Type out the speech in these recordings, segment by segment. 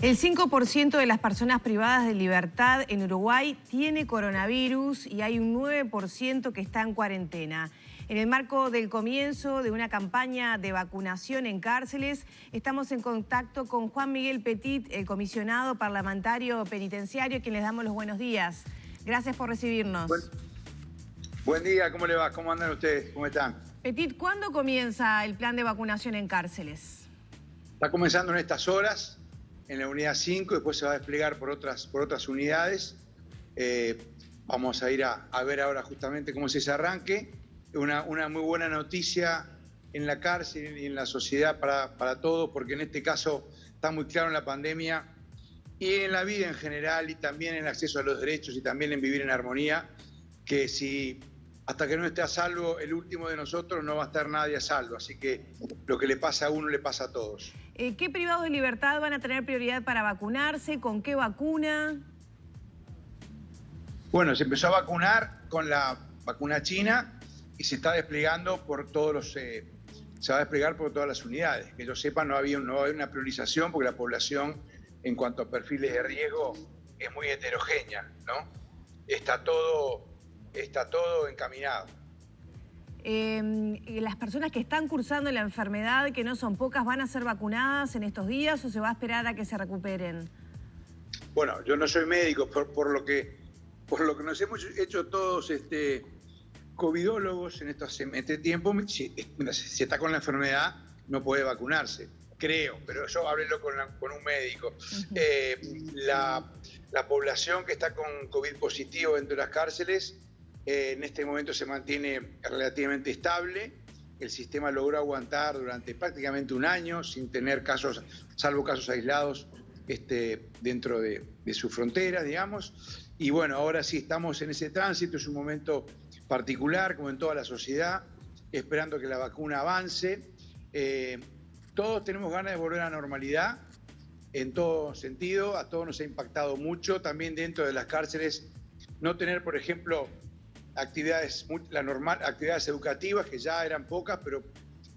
El 5% de las personas privadas de libertad en Uruguay tiene coronavirus y hay un 9% que está en cuarentena. En el marco del comienzo de una campaña de vacunación en cárceles, estamos en contacto con Juan Miguel Petit, el comisionado parlamentario penitenciario, a quien les damos los buenos días. Gracias por recibirnos. Buen día, ¿cómo le va? ¿Cómo andan ustedes? ¿Cómo están? Petit, ¿cuándo comienza el plan de vacunación en cárceles? Está comenzando en estas horas, en la unidad 5, después se va a desplegar por otras unidades. Vamos a ir a ver ahora justamente cómo es ese arranque. Una muy buena noticia en la cárcel y en la sociedad para todos, porque en este caso está muy claro en la pandemia y en la vida en general, y también en el acceso a los derechos y también en vivir en armonía, que si hasta que no esté a salvo el último de nosotros, no va a estar nadie a salvo. Así que lo que le pasa a uno le pasa a todos. ¿Qué privados de libertad van a tener prioridad para vacunarse? ¿Con qué vacuna? Bueno, se empezó a vacunar con la vacuna china y se está desplegando por se va a desplegar por todas las unidades. Que yo sepa, no había una priorización porque la población, en cuanto a perfiles de riesgo, es muy heterogénea, ¿no? Está todo encaminado. ¿Las personas que están cursando la enfermedad, que no son pocas, van a ser vacunadas en estos días o se va a esperar a que se recuperen? Bueno, yo no soy médico, por lo que nos hemos hecho todos covidólogos en este tiempo, si está con la enfermedad no puede vacunarse, creo, pero yo háblenlo con un médico. La población que está con COVID positivo dentro de las cárceles en este momento se mantiene relativamente estable. El sistema logró aguantar durante prácticamente un año sin tener casos, salvo casos aislados dentro de sus fronteras, digamos. Y bueno, ahora sí estamos en ese tránsito, es un momento particular, como en toda la sociedad, esperando que la vacuna avance. Todos tenemos ganas de volver a la normalidad, en todo sentido, a todos nos ha impactado mucho, también dentro de las cárceles, no tener, por ejemplo, actividades educativas, que ya eran pocas, pero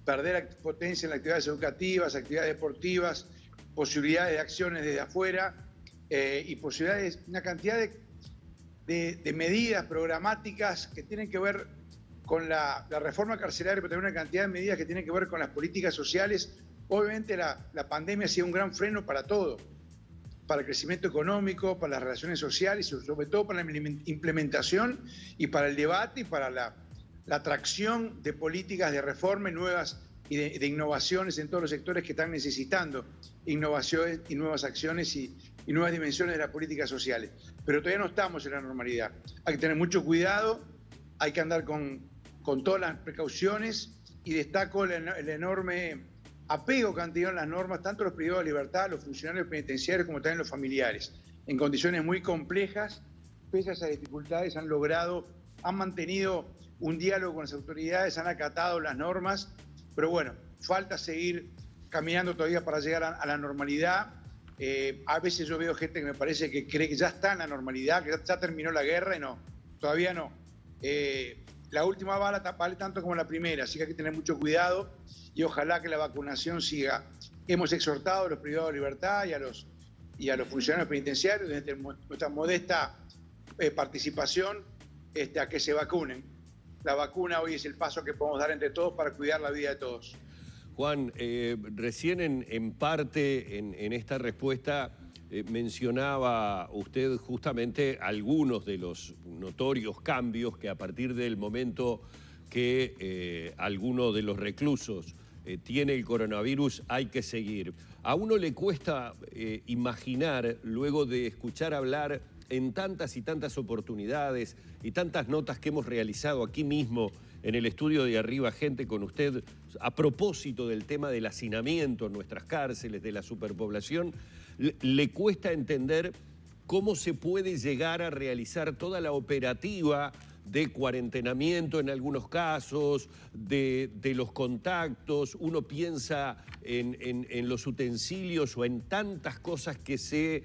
perder potencia en las actividades educativas, actividades deportivas, posibilidades de acciones desde afuera y posibilidades, una cantidad de medidas programáticas que tienen que ver con la reforma carcelaria, pero también una cantidad de medidas que tienen que ver con las políticas sociales. Obviamente la pandemia ha sido un gran freno para todo, para el crecimiento económico, para las relaciones sociales, y sobre todo para la implementación y para el debate y para la atracción de políticas de reforma nuevas y de innovaciones en todos los sectores que están necesitando innovaciones y nuevas acciones y nuevas dimensiones de las políticas sociales. Pero todavía no estamos en la normalidad. Hay que tener mucho cuidado, hay que andar con todas las precauciones, y destaco el enorme apego que han tenido en las normas, tanto los privados de libertad, los funcionarios penitenciarios, como también los familiares. En condiciones muy complejas, pese a esas dificultades, han mantenido un diálogo con las autoridades, han acatado las normas, pero bueno, falta seguir caminando todavía para llegar a la normalidad. A veces yo veo gente que me parece que cree que ya está en la normalidad, que ya terminó la guerra, y no, todavía no. La última bala vale tanto como la primera, así que hay que tener mucho cuidado y ojalá que la vacunación siga. Hemos exhortado a los privados de libertad y a los funcionarios penitenciarios desde nuestra modesta participación a que se vacunen. La vacuna hoy es el paso que podemos dar entre todos para cuidar la vida de todos. Juan, recién en parte en esta respuesta mencionaba usted justamente algunos de los notorios cambios que a partir del momento que alguno de los reclusos tiene el coronavirus hay que seguir. A uno le cuesta imaginar, luego de escuchar hablar en tantas y tantas oportunidades y tantas notas que hemos realizado aquí mismo en el estudio de Arriba Gente con usted, a propósito del tema del hacinamiento en nuestras cárceles, de la superpoblación, le cuesta entender cómo se puede llegar a realizar toda la operativa de cuarentenamiento en algunos casos, de los contactos. Uno piensa en los utensilios o en tantas cosas que se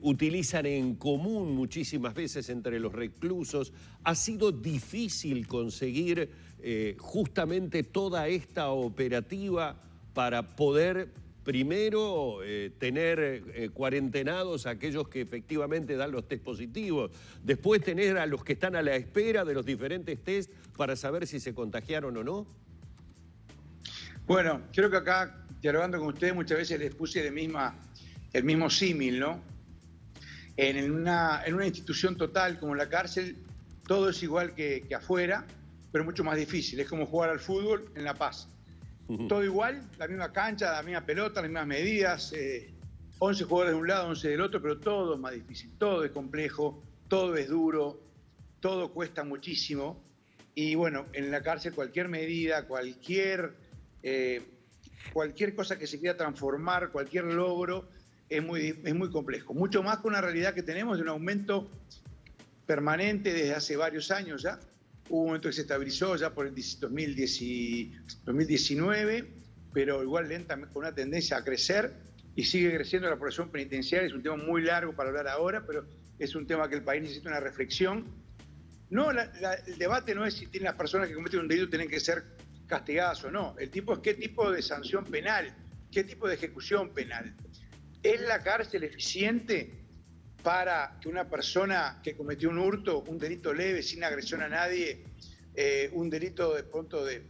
utilizan en común muchísimas veces entre los reclusos. Ha sido difícil conseguir justamente toda esta operativa para poder primero tener cuarentenados a aquellos que efectivamente dan los test positivos, después tener a los que están a la espera de los diferentes test para saber si se contagiaron o no? Bueno, creo que acá, dialogando con ustedes, muchas veces les puse el mismo símil, ¿no? En una institución total como la cárcel, todo es igual que afuera, pero mucho más difícil. Es como jugar al fútbol en La Paz. Todo igual, la misma cancha, la misma pelota, las mismas medidas, 11 jugadores de un lado, 11 del otro, pero todo es más difícil, todo es complejo, todo es duro, todo cuesta muchísimo. Y bueno, en la cárcel cualquier medida, cualquier cosa que se quiera transformar, cualquier logro, es muy complejo. Mucho más con una realidad que tenemos de un aumento permanente desde hace varios años ya. Hubo un momento que se estabilizó ya por el 2019, pero igual lentamente, con una tendencia a crecer, y sigue creciendo la población penitenciaria. Es un tema muy largo para hablar ahora, pero es un tema que el país necesita una reflexión. No, el debate no es si las personas que cometen un delito tienen que ser castigadas o no. El tipo es qué tipo de sanción penal, qué tipo de ejecución penal. ¿Es la cárcel eficiente para que una persona que cometió un hurto, un delito leve, sin agresión a nadie, un delito de pronto de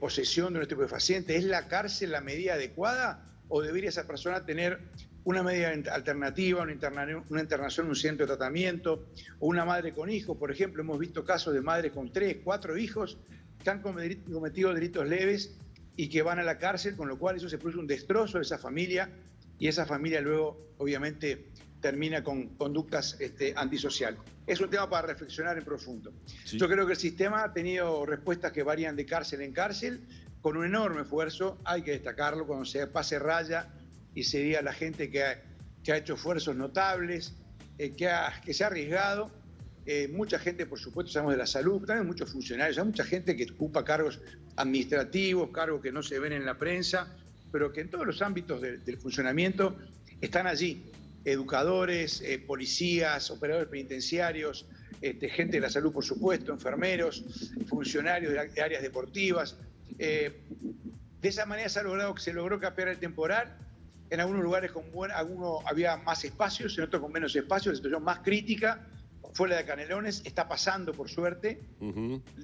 posesión de un estupefaciente, ¿es la cárcel la medida adecuada o debería esa persona tener una medida alternativa, una internación en un centro de tratamiento, o una madre con hijos? Por ejemplo, hemos visto casos de madres con 3, 4 hijos que han cometido delitos leves y que van a la cárcel, con lo cual eso se produce un destrozo de esa familia, y esa familia luego, obviamente, termina con conductas antisociales. Es un tema para reflexionar en profundo. Sí. Yo creo que el sistema ha tenido respuestas que varían de cárcel en cárcel, con un enorme esfuerzo, hay que destacarlo, cuando se pase raya y se diga a la gente que ha hecho esfuerzos notables, que se ha arriesgado. Mucha gente, por supuesto, sabemos de la salud, también muchos funcionarios, hay mucha gente que ocupa cargos administrativos, cargos que no se ven en la prensa, pero que en todos los ámbitos del funcionamiento están allí. Educadores, policías, operadores penitenciarios, gente de la salud, por supuesto, enfermeros, funcionarios de áreas deportivas. De esa manera se logró capear el temporal. En algunos lugares había más espacios, en otros con menos espacios. La situación más crítica fue la de Canelones, está pasando por suerte.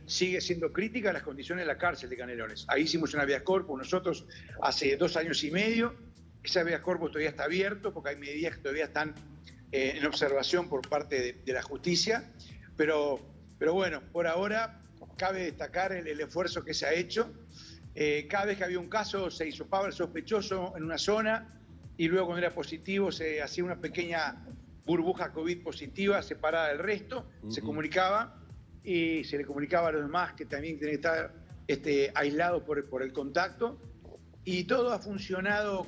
Sigue siendo crítica las condiciones de la cárcel de Canelones. Ahí hicimos una habeas corpus nosotros hace 2 años y medio. Ese habeas corpus todavía está abierto porque hay medidas que todavía están en observación por parte de la justicia. Pero bueno, por ahora cabe destacar el esfuerzo que se ha hecho. Cada vez que había un caso se hisopaba el sospechoso en una zona y luego cuando era positivo se hacía una pequeña burbuja COVID positiva separada del resto, se comunicaba y se le comunicaba a los demás que también tienen que estar aislados por el contacto, y todo ha funcionado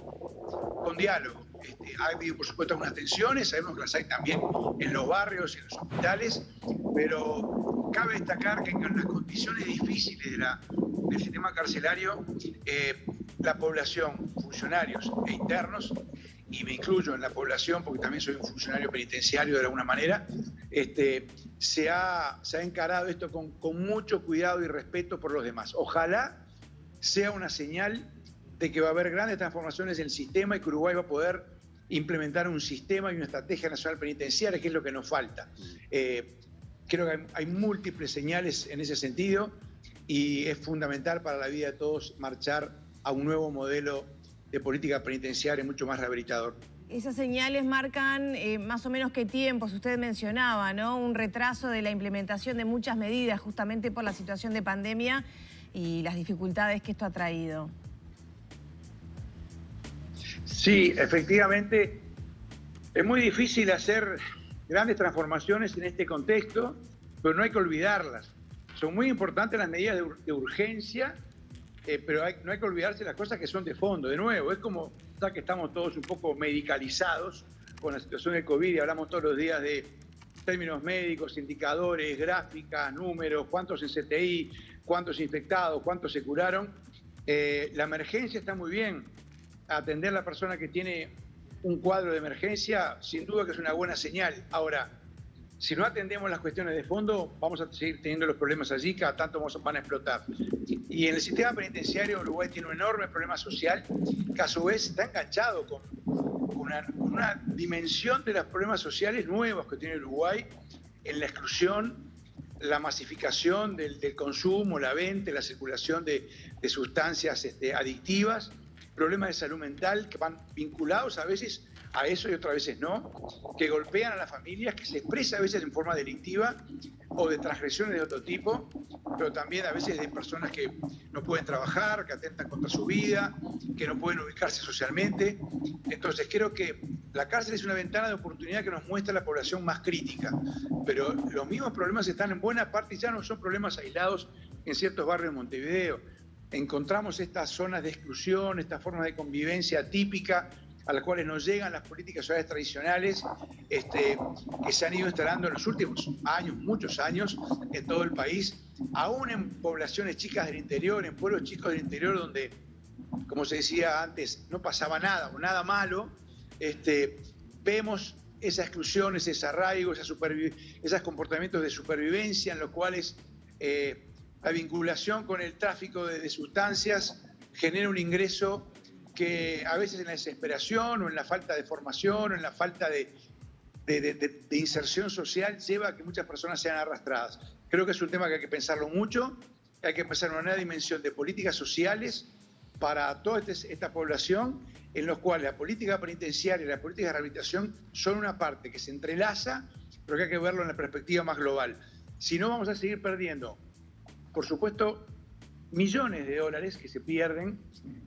con diálogo. Ha habido, por supuesto, algunas tensiones, sabemos que las hay también en los barrios y en los hospitales, pero cabe destacar que con las condiciones difíciles del sistema carcelario, la población, funcionarios e internos, y me incluyo en la población porque también soy un funcionario penitenciario de alguna manera, se ha encarado esto con mucho cuidado y respeto por los demás. Ojalá sea una señal de que va a haber grandes transformaciones en el sistema y que Uruguay va a poder implementar un sistema y una estrategia nacional penitenciaria, que es lo que nos falta. Creo que hay múltiples señales en ese sentido y es fundamental para la vida de todos marchar a un nuevo modelo de política penitenciaria mucho más rehabilitador. Esas señales marcan más o menos qué tiempos. Usted mencionaba, ¿no? Un retraso de la implementación de muchas medidas justamente por la situación de pandemia y las dificultades que esto ha traído. Sí, efectivamente, es muy difícil hacer grandes transformaciones en este contexto, pero no hay que olvidarlas. Son muy importantes las medidas de urgencia, pero no hay que olvidarse las cosas que son de fondo. De nuevo, es como ya que estamos todos un poco medicalizados con la situación del COVID y hablamos todos los días de términos médicos, indicadores, gráficas, números, cuántos en CTI, cuántos infectados, cuántos se curaron. La emergencia está muy bien. Atender a la persona que tiene un cuadro de emergencia, sin duda que es una buena señal. Ahora, Si no atendemos las cuestiones de fondo, vamos a seguir teniendo los problemas allí, cada tanto van a explotar. Y en el sistema penitenciario Uruguay tiene un enorme problema social que a su vez está enganchado con una dimensión de los problemas sociales nuevos que tiene Uruguay en la exclusión, la masificación del consumo, la venta, la circulación de sustancias adictivas, problemas de salud mental que van vinculados a veces a eso y otras veces no, que golpean a las familias, que se expresa a veces en forma delictiva o de transgresiones de otro tipo, pero también a veces de personas que no pueden trabajar, que atentan contra su vida, que no pueden ubicarse socialmente. Entonces creo que la cárcel es una ventana de oportunidad que nos muestra la población más crítica, pero los mismos problemas están en buena parte, ya no son problemas aislados en ciertos barrios de Montevideo. Encontramos estas zonas de exclusión, estas formas de convivencia típica a las cuales nos llegan las políticas sociales tradicionales que se han ido instalando en los últimos años, muchos años, en todo el país, aún en poblaciones chicas del interior, en pueblos chicos del interior donde, como se decía antes, no pasaba nada o nada malo, vemos esa exclusión, ese desarraigo, esos comportamientos de supervivencia en los cuales la vinculación con el tráfico de sustancias genera un ingreso que a veces en la desesperación o en la falta de formación o en la falta de inserción social lleva a que muchas personas sean arrastradas. Creo que es un tema que hay que pensarlo mucho, hay que pensar en una nueva dimensión de políticas sociales para toda esta población, en los cuales la política penitenciaria y la política de rehabilitación son una parte que se entrelaza, pero que hay que verlo en la perspectiva más global. Si no, vamos a seguir perdiendo, por supuesto, millones de dólares que se pierden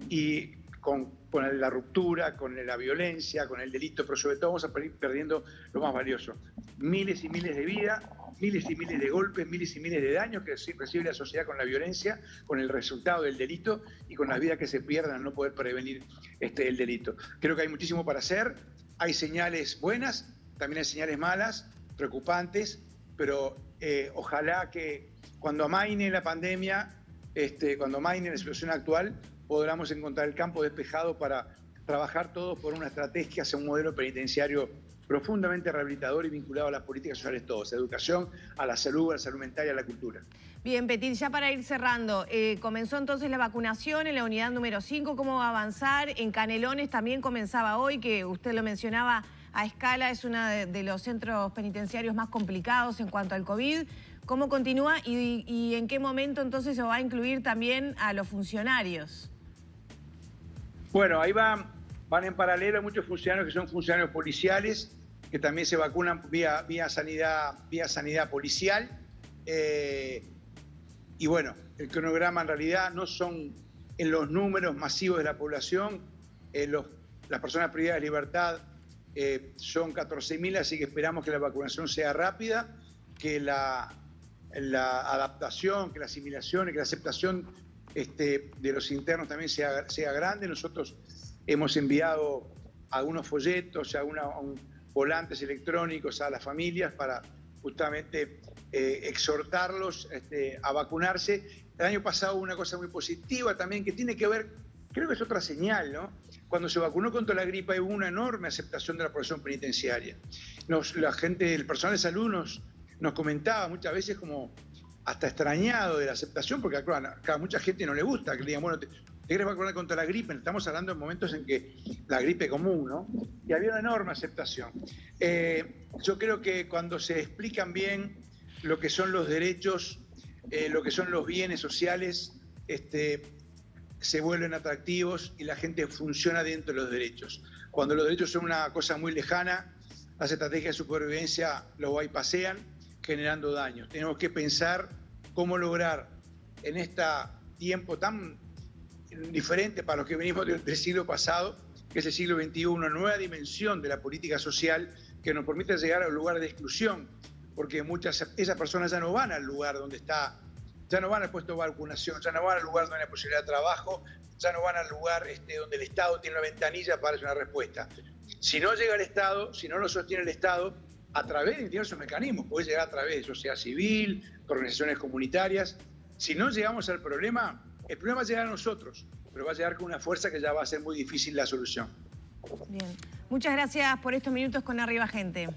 y con la ruptura, con la violencia, con el delito, pero sobre todo vamos a ir perdiendo lo más valioso. Miles y miles de vidas, miles y miles de golpes, miles y miles de daños que recibe la sociedad con la violencia, con el resultado del delito y con las vidas que se pierden al no poder prevenir el delito. Creo que hay muchísimo para hacer, hay señales buenas, también hay señales malas, preocupantes, pero ojalá que cuando amaine la pandemia, cuando amaine la situación actual, podamos encontrar el campo despejado para trabajar todos por una estrategia hacia un modelo penitenciario profundamente rehabilitador y vinculado a las políticas sociales todas, a la educación, a la salud mental y a la cultura. Bien, Petit, ya para ir cerrando, comenzó entonces la vacunación en la unidad número 5, ¿cómo va a avanzar? En Canelones también comenzaba hoy, que usted lo mencionaba a escala, es uno de los centros penitenciarios más complicados en cuanto al COVID. ¿Cómo continúa y en qué momento entonces se va a incluir también a los funcionarios? Bueno, ahí van en paralelo muchos funcionarios que son funcionarios policiales, que también se vacunan vía sanidad policial. Y bueno, el cronograma en realidad no son en los números masivos de la población. Las personas privadas de libertad son 14.000, así que esperamos que la vacunación sea rápida, que la adaptación, que la asimilación y que la aceptación de los internos también sea grande. Nosotros hemos enviado algunos folletos, volantes electrónicos a las familias para justamente exhortarlos a vacunarse. El año pasado hubo una cosa muy positiva también que tiene que ver, creo que es otra señal, ¿no? Cuando se vacunó contra la gripe hubo una enorme aceptación de la población penitenciaria. La gente, el personal de salud nos comentaba muchas veces como hasta extrañado de la aceptación, porque a mucha gente no le gusta que le digan, bueno, ¿te querés vacunar contra la gripe? Estamos hablando de momentos en que la gripe común, ¿no? Y había una enorme aceptación. Yo creo que cuando se explican bien lo que son los derechos, lo que son los bienes sociales, se vuelven atractivos y la gente funciona dentro de los derechos. Cuando los derechos son una cosa muy lejana, las estrategias de supervivencia lo bypasean, generando daños. Tenemos que pensar cómo lograr en este tiempo tan diferente para los que venimos del siglo pasado, que es el siglo XXI, una nueva dimensión de la política social que nos permita llegar a un lugar de exclusión, porque esas personas ya no van al lugar donde está, ya no van al puesto de vacunación, ya no van al lugar donde hay posibilidad de trabajo, ya no van al lugar donde el Estado tiene una ventanilla para dar una respuesta. Si no llega el Estado, si no lo sostiene el Estado, a través de diversos mecanismos, puede llegar a través de sociedad civil, de organizaciones comunitarias. Si no llegamos al problema, el problema va a llegar a nosotros, pero va a llegar con una fuerza que ya va a ser muy difícil la solución. Bien. Muchas gracias por estos minutos con Arriba Gente.